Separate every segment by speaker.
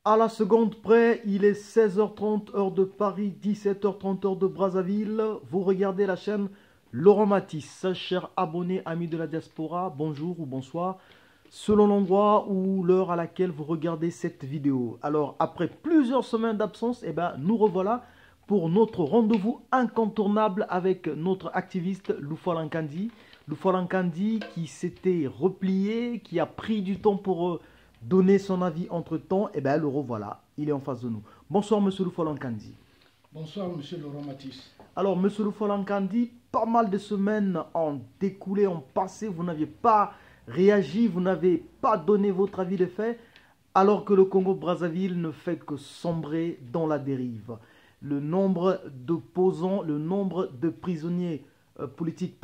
Speaker 1: À la seconde près, il est 16h30 heure de Paris, 17h30 heure de Brazzaville. Vous regardez la chaîne Laurent Matisse. Chers abonnés, amis de la diaspora, bonjour ou bonsoir, selon l'endroit ou l'heure à laquelle vous regardez cette vidéo. Alors, après plusieurs semaines d'absence, nous revoilà pour notre rendez-vous incontournable avec notre activiste Loufoual Nkandi. Loufoual Nkandi qui s'était replié, qui a pris du temps pour donner son avis entre-temps. Le revoilà, il est en face de nous. Bonsoir, monsieur Loufoual Nkandi.
Speaker 2: Bonsoir, monsieur Laurent Matisse.
Speaker 1: Alors, monsieur Loufoual Nkandi, pas mal de semaines ont découlé, ont passé. Vous n'aviez pas réagi, vous n'avez pas donné votre avis de fait, alors que le Congo-Brazzaville ne fait que sombrer dans la dérive. Le nombre d'opposants, le nombre de prisonniers politiques,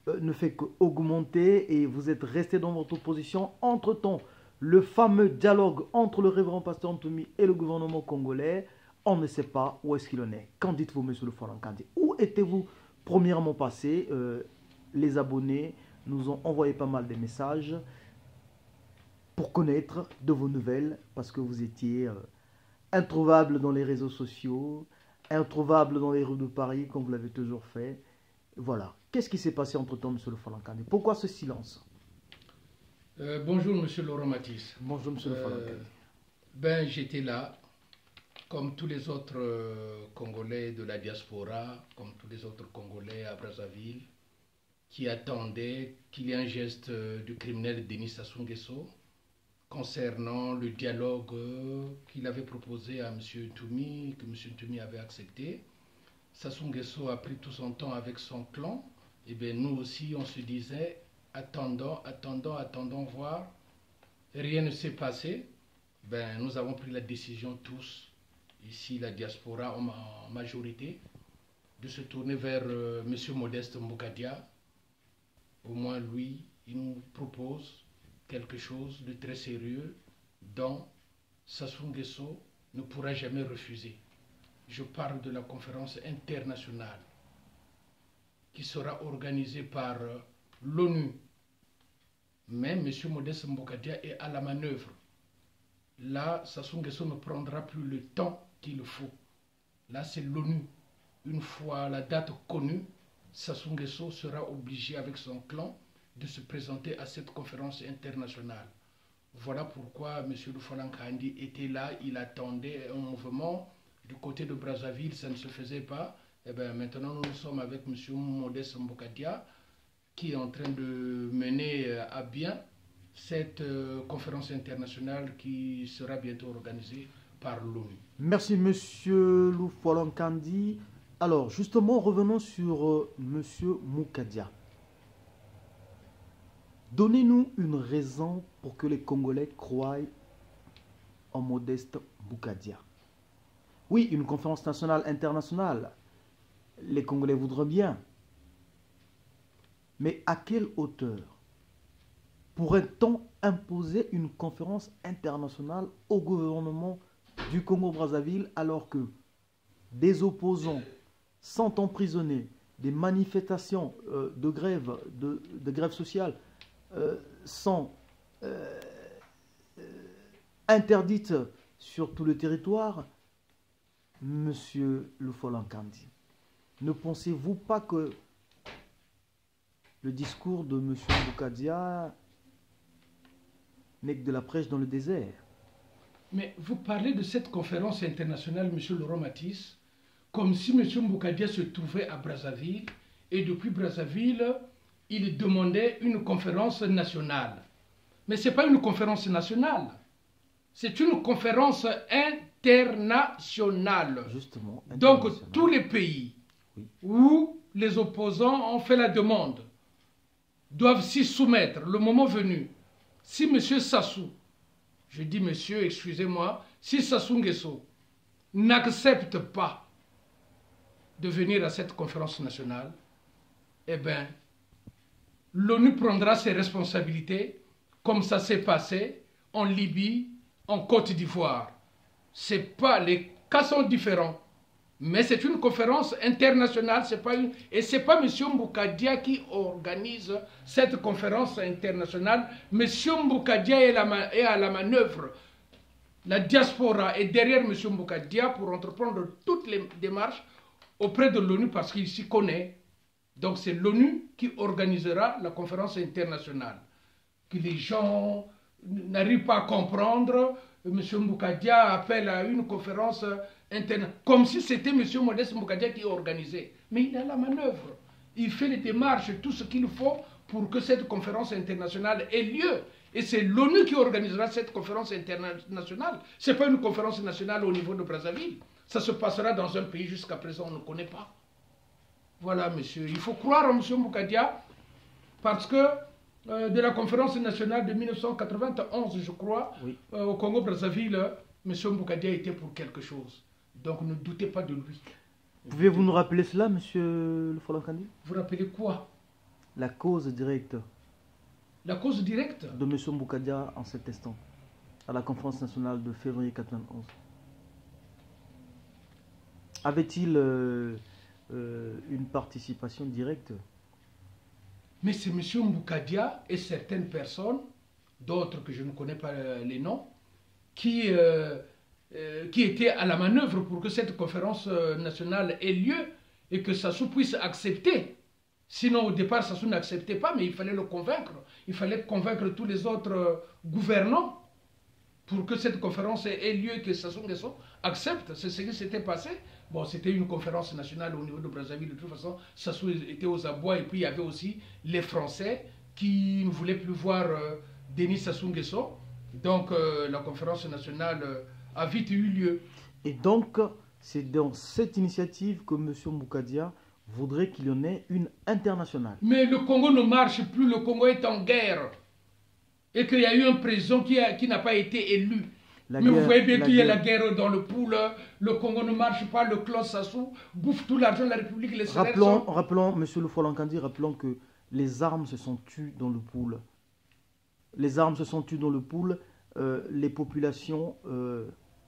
Speaker 1: ne fait qu'augmenter et vous êtes resté dans votre position. Entre-temps, le fameux dialogue entre le révérend pasteur Ntoumi et le gouvernement congolais, on ne sait pas où est-ce qu'il en est. Qu'en dites-vous, monsieur Loufoual Nkandi? Où étiez-vous premièrement passé? Les abonnés nous ont envoyé pas mal de messages pour connaître de vos nouvelles, parce que vous étiez introuvable dans les réseaux sociaux, introuvable dans les rues de Paris, comme vous l'avez toujours fait. Voilà. Qu'est-ce qui s'est passé entre-temps, monsieur Loufoual Nkandi? Pourquoi ce silence?
Speaker 2: Bonjour, monsieur Laurent Matisse.
Speaker 1: Bonjour, monsieur Loufoual Nkandi.
Speaker 2: J'étais là, comme tous les autres Congolais de la diaspora, comme tous les autres Congolais à Brazzaville, qui attendaient qu'il y ait un geste du criminel Denis Sassou Nguesso concernant le dialogue qu'il avait proposé à M. Ntoumi, que M. Ntoumi avait accepté. Sassou Nguesso a pris tout son temps avec son clan. Et bien nous aussi, on se disait, attendons voir. Rien ne s'est passé. Nous avons pris la décision tous, ici la diaspora en majorité, de se tourner vers M. Modeste Mboukadia. Au moins lui, il nous propose quelque chose de très sérieux dont Sassou Nguesso ne pourra jamais refuser. Je parle de la conférence internationale qui sera organisée par l'ONU. Mais M. Modeste Mboukadia est à la manœuvre. Là, Sassou Nguesso ne prendra plus le temps qu'il faut. Là, c'est l'ONU. Une fois la date connue, Sassou Nguesso sera obligé avec son clan de se présenter à cette conférence internationale. Voilà pourquoi M. Loufoual Nkandi était là, il attendait un mouvement. Du côté de Brazzaville, ça ne se faisait pas. Maintenant, nous sommes avec M. Modeste Mboukadia qui est en train de mener à bien cette conférence internationale qui sera bientôt organisée par l'ONU.
Speaker 1: Merci, monsieur Loufoual Nkandi. Alors, justement, revenons sur monsieur Mboukadia. Donnez-nous une raison pour que les Congolais croient en Modeste Mboukadia. Oui, une conférence nationale, internationale, les Congolais voudraient bien. Mais à quelle hauteur pourrait-on imposer une conférence internationale au gouvernement du Congo-Brazzaville alors que des opposants sont emprisonnés, des manifestations de grève sociale sont interdites sur tout le territoire? Monsieur Loufoual Nkandi, ne pensez-vous pas que le discours de M. Mboukadia n'est que de la prêche dans le désert?
Speaker 2: Mais vous parlez de cette conférence internationale, M. Laurent Matisse, comme si M. Mboukadia se trouvait à Brazzaville et depuis Brazzaville, il demandait une conférence nationale. Mais ce n'est pas une conférence nationale, c'est une conférence internationale.
Speaker 1: Justement,
Speaker 2: donc tous les pays où les opposants ont fait la demande doivent s'y soumettre le moment venu. Si M. Sassou, je dis monsieur, excusez-moi, si Sassou Nguesso n'accepte pas de venir à cette conférence nationale, l'ONU prendra ses responsabilités comme ça s'est passé en Libye, en Côte d'Ivoire. Les cas sont différents. Mais c'est une conférence internationale, et ce n'est pas M. Mboukadia qui organise cette conférence internationale. M. Mboukadia est à la manœuvre. la diaspora est derrière M. Mboukadia pour entreprendre toutes les démarches auprès de l'ONU parce qu'il s'y connaît. Donc c'est l'ONU qui organisera la conférence internationale. Que les gens n'arrivent pas à comprendre, M. Mboukadia appelle à une conférence internationale, comme si c'était M. Modeste Mboukadia qui organisait. Mais il a la manœuvre. Il fait les démarches, tout ce qu'il faut pour que cette conférence internationale ait lieu. Et c'est l'ONU qui organisera cette conférence internationale. Ce n'est pas une conférence nationale au niveau de Brazzaville. Ça se passera dans un pays jusqu'à présent on ne connaît pas. Voilà, monsieur. Il faut croire à M. Mboukadia parce que de la conférence nationale de 1991, je crois, oui, au Congo-Brazzaville, M. Mboukadia était pour quelque chose. Donc ne doutez pas de lui.
Speaker 1: Pouvez-vous nous rappeler cela, M. Le Folankandi?
Speaker 2: Vous rappelez quoi?
Speaker 1: La cause directe.
Speaker 2: La cause directe
Speaker 1: de M. Mboukadia en cet instant, à la conférence nationale de février 91. Avait-il une participation directe?
Speaker 2: Mais c'est M. Mboukadia et certaines personnes, d'autres que je ne connais pas les noms, qui étaient à la manœuvre pour que cette conférence nationale ait lieu et que Sassou puisse accepter. Sinon, au départ, Sassou n'acceptait pas, mais il fallait le convaincre. Il fallait convaincre tous les autres gouvernants pour que cette conférence ait lieu et que Sassou Nguesso accepte. C'est ce qui s'était passé. Bon, c'était une conférence nationale au niveau de Brazzaville. De toute façon, Sassou était aux abois. Et puis, il y avait aussi les Français qui ne voulaient plus voir Denis Sassou Nguesso. Donc, la conférence nationale a vite eu lieu.
Speaker 1: Et donc, c'est dans cette initiative que M. Mboukadia voudrait qu'il y en ait une internationale.
Speaker 2: Mais le Congo ne marche plus, le Congo est en guerre. Et qu'il y a eu un président qui n'a pas été élu. Mais vous voyez bien qu'il y a la guerre dans le pool, le Congo ne marche pas, le clan Sassou bouffe tout l'argent de la République. Les
Speaker 1: rappelons, M. Le Folankandi, rappelons que les armes se sont tues dans le pool. Les armes se sont tues dans le pool. Les populations,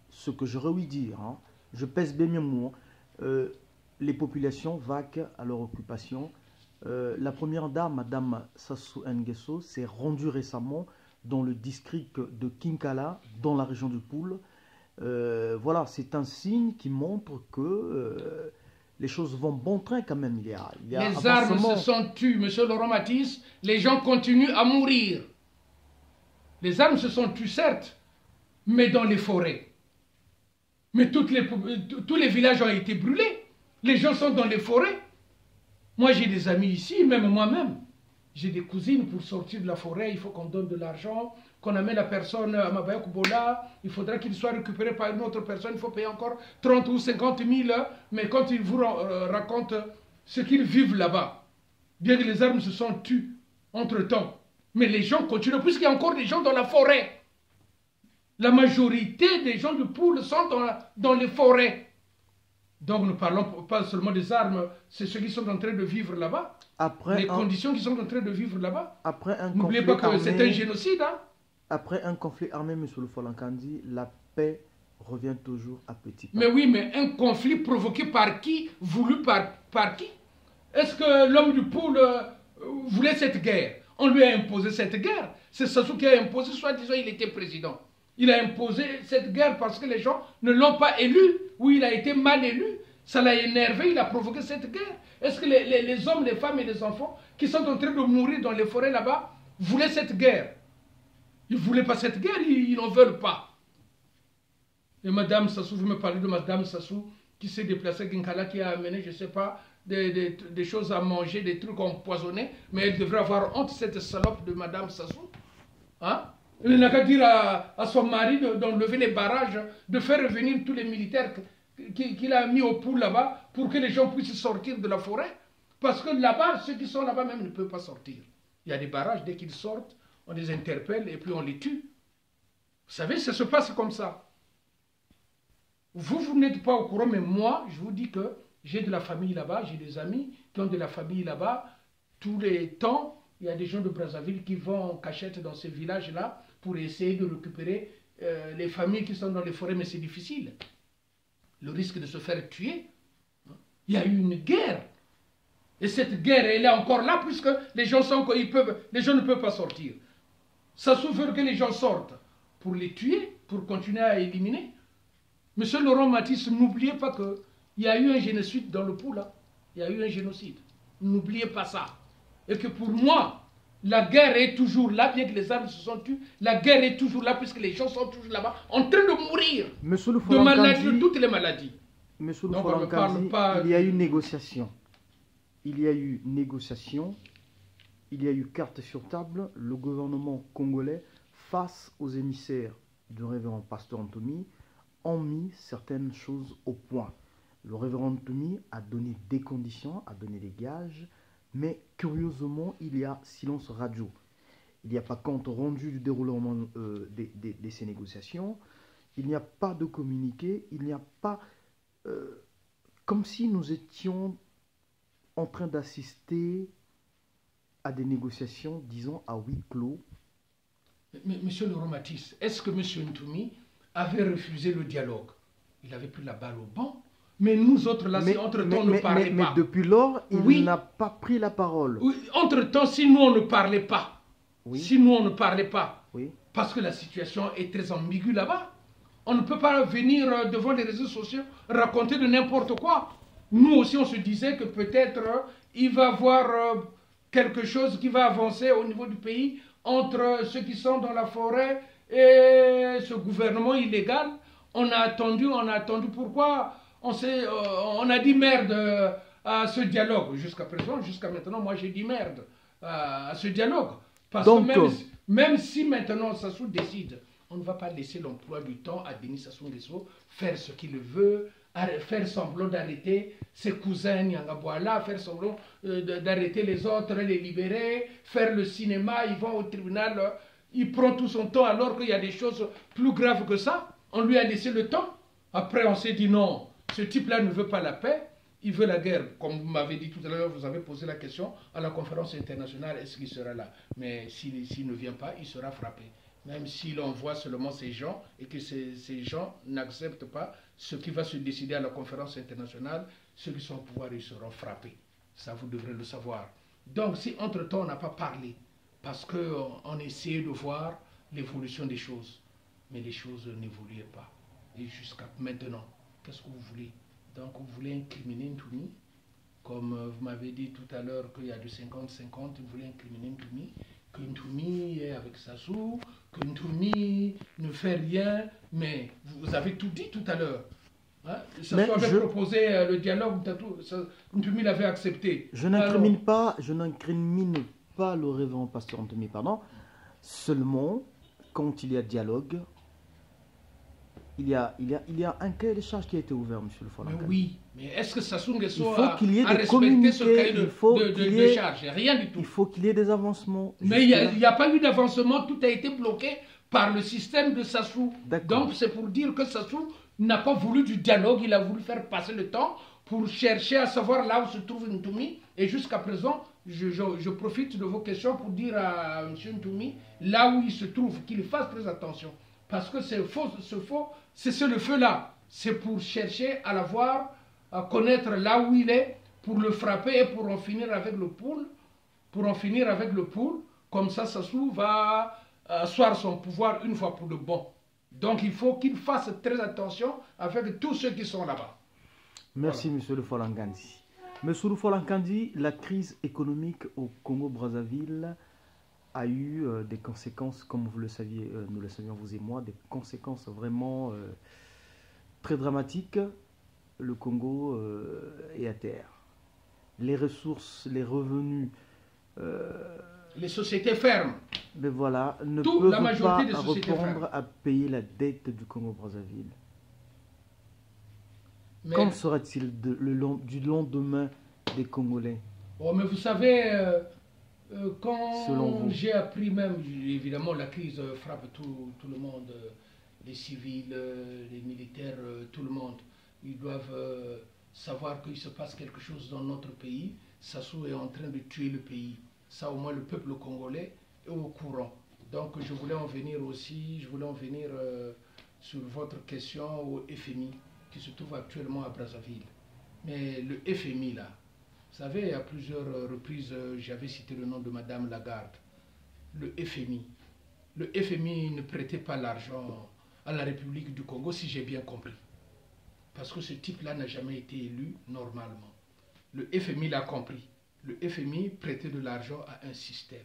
Speaker 1: ce que j'aurais ouï dire, hein, je pèse bien mes mots, les populations vaquent à leur occupation. La première dame, Madame Sassou Nguesso, s'est rendue récemment dans le district de Kinkala, dans la région du Poul. Voilà, c'est un signe qui montre que les choses vont bon train quand même. Il y a
Speaker 2: les armes se sont tues, Monsieur Laurent Matisse, les gens continuent à mourir. Les armes se sont tues, certes, mais dans les forêts. Mais tous les villages ont été brûlés. Les gens sont dans les forêts. Moi, j'ai des amis ici, même moi-même. J'ai des cousines pour sortir de la forêt. Il faut qu'on donne de l'argent, qu'on amène la personne à Mabaya Kubola. Il faudra qu'il soit récupéré par une autre personne. Il faut payer encore 30 ou 50 000. Mais quand ils vous racontent ce qu'ils vivent là-bas, bien que les armes se sont tues entre-temps, mais les gens continuent, puisqu'il y a encore des gens dans la forêt. La majorité des gens du Poul sont dans les forêts. Donc ne parlons pas seulement des armes, c'est ceux qui sont en train de vivre là-bas. Les conditions qui sont en train de vivre là-bas. N'oubliez pas que c'est un génocide. Hein?
Speaker 1: Après un conflit armé, M. Le Folankandi, la paix revient toujours à petit pas.
Speaker 2: Mais oui, mais un conflit provoqué par qui? Voulu par qui? Est-ce que l'homme du Poul voulait cette guerre? On lui a imposé cette guerre. C'est Sassou qui a imposé, soit disant il était président. Il a imposé cette guerre parce que les gens ne l'ont pas élu, ou il a été mal élu. Ça l'a énervé, il a provoqué cette guerre. Est-ce que les hommes, les femmes et les enfants qui sont en train de mourir dans les forêts là-bas voulaient cette guerre? Ils ne voulaient pas cette guerre, ils n'en veulent pas. Et Madame Sassou, vous me parlez de Madame Sassou qui s'est déplacée à Kinkala, qui a amené, je ne sais pas, des choses à manger, des trucs empoisonnés, mais elle devrait avoir honte, cette salope de Madame Sassou. Hein? Il n'a qu'à dire à son mari d'enlever les barrages, de faire revenir tous les militaires qu'il a mis au Poul là-bas pour que les gens puissent sortir de la forêt. Parce que là-bas, ceux qui sont là-bas même ne peuvent pas sortir. Il y a des barrages, dès qu'ils sortent, on les interpelle et puis on les tue. Vous savez, ça se passe comme ça. Vous n'êtes pas au courant, mais moi, je vous dis que j'ai de la famille là-bas, j'ai des amis qui ont de la famille là-bas. Tous les temps, il y a des gens de Brazzaville qui vont en cachette dans ces villages-là pour essayer de récupérer les familles qui sont dans les forêts, mais c'est difficile. Le risque de se faire tuer. Il y a eu une guerre. Et cette guerre, elle est encore là, puisque les gens les gens ne peuvent pas sortir. Ça souffre que les gens sortent pour les tuer, pour continuer à éliminer. Monsieur Laurent Matisse, n'oubliez pas qu'il y a eu un génocide dans le Poula. Il y a eu un génocide. N'oubliez pas ça. Et que pour moi, la guerre est toujours là, bien que les armes se sont tues. La guerre est toujours là, puisque les gens sont toujours là-bas, en train de mourir de maladies, de toutes les maladies.
Speaker 1: Monsieur le Folankandji, il y a eu négociation. Il y a eu négociation. Il y a eu carte sur table. Le gouvernement congolais, face aux émissaires du révérend Pasteur Ntoumi, ont mis certaines choses au point. Le révérend Ntoumi a donné des conditions, a donné des gages, mais curieusement, il y a silence radio. Il n'y a pas compte rendu du déroulement de ces négociations. Il n'y a pas de communiqué. Il n'y a pas... comme si nous étions en train d'assister à des négociations, disons, à huis clos.
Speaker 2: Monsieur Laurent Matisse, est-ce que Monsieur Ntoumi avait refusé le dialogue? Il avait pris la balle au banc. Mais nous autres, là, si entre-temps, on ne parlait pas.
Speaker 1: Mais depuis lors, il n'a pas pris la parole.
Speaker 2: Oui, entre-temps, si nous, on ne parlait pas.
Speaker 1: Oui.
Speaker 2: Si nous, on ne parlait pas.
Speaker 1: Oui.
Speaker 2: Parce que la situation est très ambiguë là-bas. On ne peut pas venir devant les réseaux sociaux raconter de n'importe quoi. Nous aussi, on se disait que peut-être il va y avoir quelque chose qui va avancer au niveau du pays entre ceux qui sont dans la forêt et ce gouvernement illégal. On a attendu. Pourquoi on a dit merde à ce dialogue. Jusqu'à présent, jusqu'à maintenant, moi j'ai dit merde à ce dialogue. Parce que même si maintenant Sassou décide, on ne va pas laisser l'emploi du temps à Denis Sassou Nguesso faire ce qu'il veut, faire semblant d'arrêter ses cousins Nyangabouala, faire semblant d'arrêter les autres, les libérer, faire le cinéma, ils vont au tribunal, il prend tout son temps alors qu'il y a des choses plus graves que ça. On lui a laissé le temps. Après on s'est dit non, ce type-là ne veut pas la paix, il veut la guerre. Comme vous m'avez dit tout à l'heure, vous avez posé la question à la conférence internationale, est-ce qu'il sera là? Mais s'il ne vient pas, il sera frappé. Même s'il envoie seulement ces gens et que ces gens n'acceptent pas ce qui va se décider à la conférence internationale, ceux qui sont au pouvoir, ils seront frappés. Ça, vous devrez le savoir. Donc, si entre-temps, on n'a pas parlé, parce qu'on essayait de voir l'évolution des choses, mais les choses n'évoluaient pas. Et jusqu'à maintenant, qu'est-ce que vous voulez? Donc, vous voulez incriminer Ntoumi, comme vous m'avez dit tout à l'heure qu'il y a du 50-50, vous voulez incriminer Ntoumi, que Ntoumi est avec Sassou, que Ntoumi ne fait rien, mais vous avez tout dit tout à l'heure. Hein? Sassou avait proposé le dialogue, Ntoumi l'avait accepté.
Speaker 1: Je n'incrimine pas le révérend Pasteur Ntoumi, pardon. Seulement, quand il y a dialogue, il y a un cahier de charge qui a été ouvert, monsieur le Folankandji.
Speaker 2: Oui, mais est-ce que Sassou Nguesso a respecté ce cahier de charge? Rien du tout.
Speaker 1: Il faut qu'il y ait des avancements.
Speaker 2: Mais il n'y a pas eu d'avancement, tout a été bloqué par le système de Sassou. Donc c'est pour dire que Sassou n'a pas voulu du dialogue, il a voulu faire passer le temps pour chercher à savoir là où se trouve Ntoumi. Et jusqu'à présent, je profite de vos questions pour dire à M. Ntoumi, là où il se trouve, qu'il fasse très attention. Parce que c'est le feu là. C'est pour chercher à l'avoir, à connaître là où il est, pour le frapper et pour en finir avec le pool. Comme ça, Sassou va asseoir son pouvoir une fois pour de bon. Donc il faut qu'il fasse très attention avec tous ceux qui sont là-bas.
Speaker 1: Merci, voilà. Monsieur le Folankandji. Monsieur le Folankandji, la crise économique au Congo-Brazzaville a eu des conséquences, comme vous le saviez, nous le savions vous et moi, des conséquences vraiment très dramatiques. Le Congo est à terre. Les ressources, les revenus...
Speaker 2: les sociétés ferment.
Speaker 1: Mais voilà, ne peuvent pas répondre à payer la dette du Congo-Brazzaville. Qu'en sera-t-il du lendemain des Congolais?
Speaker 2: Oh, mais vous savez... quand j'ai appris même, évidemment la crise frappe tout le monde, les civils, les militaires, tout le monde. Ils doivent savoir qu'il se passe quelque chose dans notre pays. Sassou est en train de tuer le pays. Ça au moins le peuple congolais est au courant. Donc je voulais en venir aussi, sur votre question au FMI qui se trouve actuellement à Brazzaville. Mais le FMI là, vous savez, à plusieurs reprises, j'avais cité le nom de Madame Lagarde. Le FMI ne prêtait pas l'argent à la République du Congo, si j'ai bien compris. Parce que ce type-là n'a jamais été élu normalement. Le FMI l'a compris. Le FMI prêtait de l'argent à un système.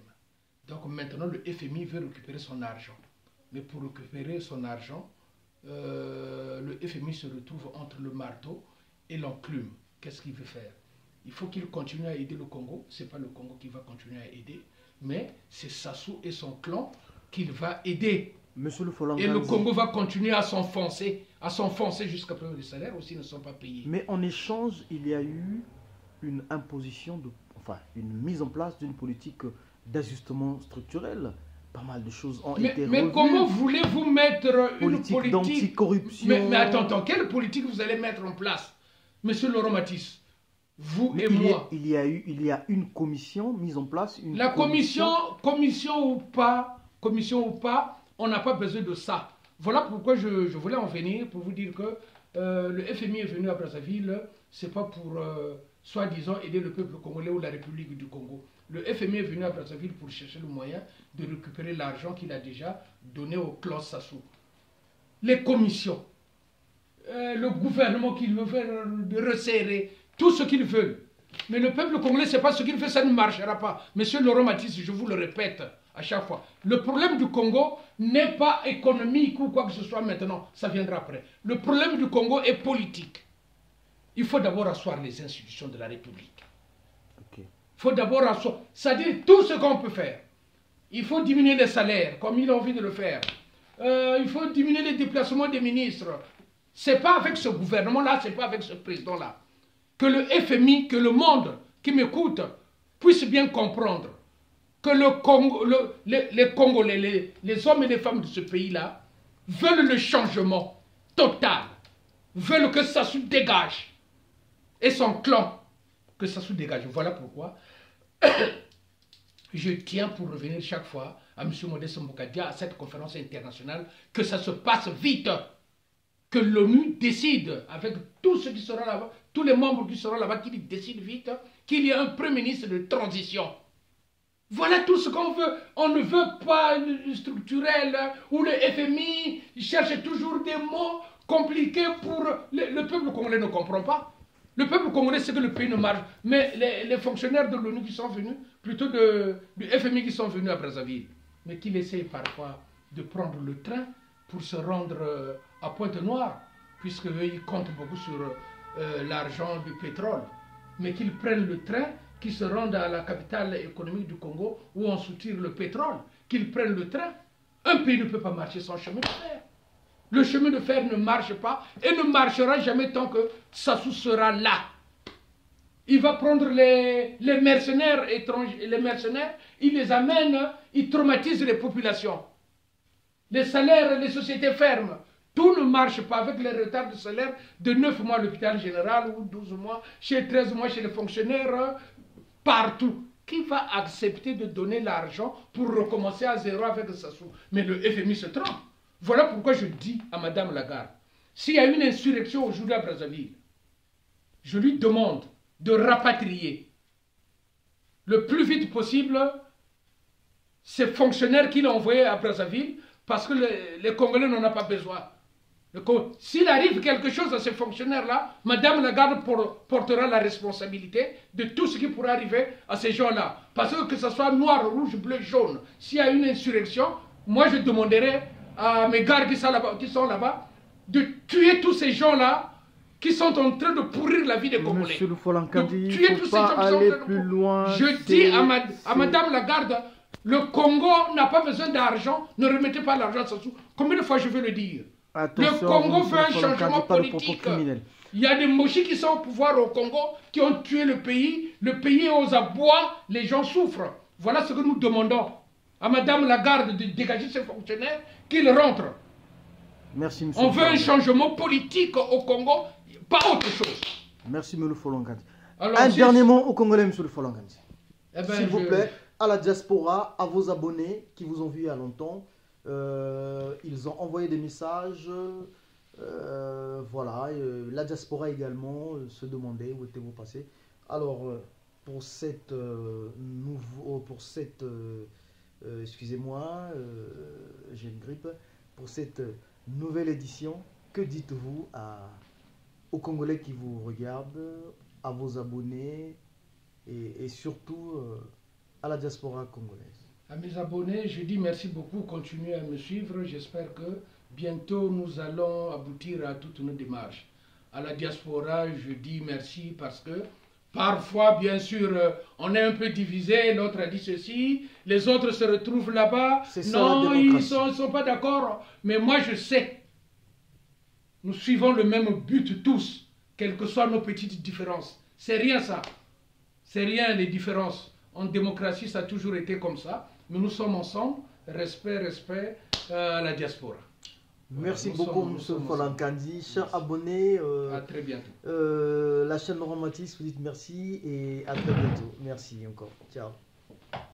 Speaker 2: Donc maintenant, le FMI veut récupérer son argent. Mais pour récupérer son argent, le FMI se retrouve entre le marteau et l'enclume. Qu'est-ce qu'il veut faire? Il faut qu'il continue à aider le Congo. Ce n'est pas le Congo qui va continuer à aider, mais c'est Sassou et son clan qu'il va aider.
Speaker 1: Monsieur le Folangandzi.
Speaker 2: Et le Congo va continuer à s'enfoncer jusqu'à ce que les salaires aussi ne sont pas payés.
Speaker 1: Mais en échange, il y a eu une imposition, une mise en place d'une politique d'ajustement structurel. Pas mal de choses ont été revues.
Speaker 2: Mais comment voulez-vous mettre une politique
Speaker 1: d'anticorruption?
Speaker 2: Mais attends, quelle politique vous allez mettre en place, Monsieur Laurent Matisse? Vous et moi.
Speaker 1: Il y a une commission mise en place.
Speaker 2: La commission ou pas, on n'a pas besoin de ça. Voilà pourquoi je voulais en venir pour vous dire que le FMI est venu à Brazzaville, c'est pas pour soi-disant aider le peuple congolais ou la République du Congo. Le FMI est venu à Brazzaville pour chercher le moyen de récupérer l'argent qu'il a déjà donné au clan Sassou. Les commissions, le gouvernement qui veut faire resserrer, tout ce qu'ils veulent. Mais le peuple congolais, c'est pas ce qu'il fait, ça ne marchera pas. Monsieur Laurent Matisse, je vous le répète à chaque fois. Le problème du Congo n'est pas économique ou quoi que ce soit maintenant, ça viendra après. Le problème du Congo est politique. Il faut d'abord asseoir les institutions de la République. Il faut d'abord asseoir, c'est-à-dire tout ce qu'on peut faire. Il faut diminuer les salaires, comme il a envie de le faire. Il faut diminuer les déplacements des ministres. C'est pas avec ce gouvernement-là, c'est pas avec ce président-là. Que le FMI, que le monde qui m'écoute puisse bien comprendre que les Congolais, les hommes et les femmes de ce pays-là veulent le changement total, veulent que Sassou dégage et son clan, que Sassou dégage. Voilà pourquoi je tiens pour revenir chaque fois à M. Modeste Mbokadia, à cette conférence internationale, que ça se passe vite, que l'ONU décide avec tous ceux qui seront là-bas, tous les membres qui seront là-bas, qu'ils décident vite qu'il y ait un Premier ministre de transition. Voilà tout ce qu'on veut. On ne veut pas le structurel ou le FMI cherche toujours des mots compliqués pour... Le peuple congolais ne comprend pas. Le peuple congolais sait que le pays ne marche. Mais les fonctionnaires de l'ONU qui sont venus, plutôt du FMI qui sont venus à Brazzaville, mais qui essayent parfois de prendre le train pour se rendre à Pointe-Noire, puisqu'ils comptent beaucoup sur l'argent du pétrole. Mais qu'ils prennent le train, qu'ils se rendent à la capitale économique du Congo où on soutire le pétrole, qu'ils prennent le train. Un pays ne peut pas marcher sans chemin de fer. Le chemin de fer ne marche pas et ne marchera jamais tant que Sassou sera là. Il va prendre les mercenaires étrangers, les mercenaires, il les amène, il traumatise les populations. Les salaires, les sociétés ferment. Tout ne marche pas avec les retards de salaire de 9 mois à l'hôpital général ou 12 mois, chez 13 mois chez les fonctionnaires, partout. Qui va accepter de donner l'argent pour recommencer à zéro avec Sassou? Mais le FMI se trompe. Voilà pourquoi je dis à Madame Lagarde, s'il y a une insurrection aujourd'hui à Brazzaville, je lui demande de rapatrier le plus vite possible ces fonctionnaires qu'il a envoyés à Brazzaville, parce que les Congolais n'en ont pas besoin. S'il arrive quelque chose à ces fonctionnaires-là, Madame Lagarde portera la responsabilité de tout ce qui pourrait arriver à ces gens-là. Parce que ce soit noir, rouge, bleu, jaune, s'il y a une insurrection, moi je demanderai à mes gardes qui sont là-bas de tuer tous ces gens-là qui sont en train de pourrir la vie des Congolais.
Speaker 1: Monsieur le Folangandzi, il ne faut pas aller plus loin.
Speaker 2: Je dis à Madame Lagarde, le Congo n'a pas besoin d'argent, ne remettez pas l'argent à Sassou. Combien de fois je vais le dire?
Speaker 1: Attention,
Speaker 2: le Congo fait un changement politique. Il y a des mochis qui sont au pouvoir au Congo, qui ont tué le pays est aux abois, les gens souffrent. Voilà ce que nous demandons à Madame Lagarde de dégager ses fonctionnaires, qu'ils rentrent.
Speaker 1: Merci, monsieur.
Speaker 2: On veut un changement politique au Congo, pas autre chose.
Speaker 1: Merci, monsieur le Folangandzi. Un dernier mot au Congolais, monsieur le Folangandzi. S'il vous plaît, à la diaspora, à vos abonnés qui vous ont vu il y a longtemps. Ils ont envoyé des messages. Voilà, la diaspora également se demandait où étiez-vous passé. Alors, pour cette excusez-moi, j'ai une grippe. Pour cette nouvelle édition. Que dites-vous aux Congolais qui vous regardent, à vos abonnés et surtout à la diaspora congolaise?
Speaker 2: À mes abonnés, je dis merci beaucoup, continuez à me suivre. J'espère que bientôt nous allons aboutir à toutes nos démarches. À la diaspora, je dis merci parce que parfois, bien sûr, on est un peu divisé, l'autre a dit ceci, les autres se retrouvent là-bas. Non, ils ne sont pas d'accord, mais moi je sais. Nous suivons le même but tous, quelles que soient nos petites différences. C'est rien ça. C'est rien les différences. En démocratie, ça a toujours été comme ça. Mais nous sommes ensemble. Respect, respect à la diaspora.
Speaker 1: Merci beaucoup, M. Folankandi. Chers abonnés,
Speaker 2: à très bientôt.
Speaker 1: La chaîne Romantis vous dit merci et à très bientôt. Merci encore. Ciao.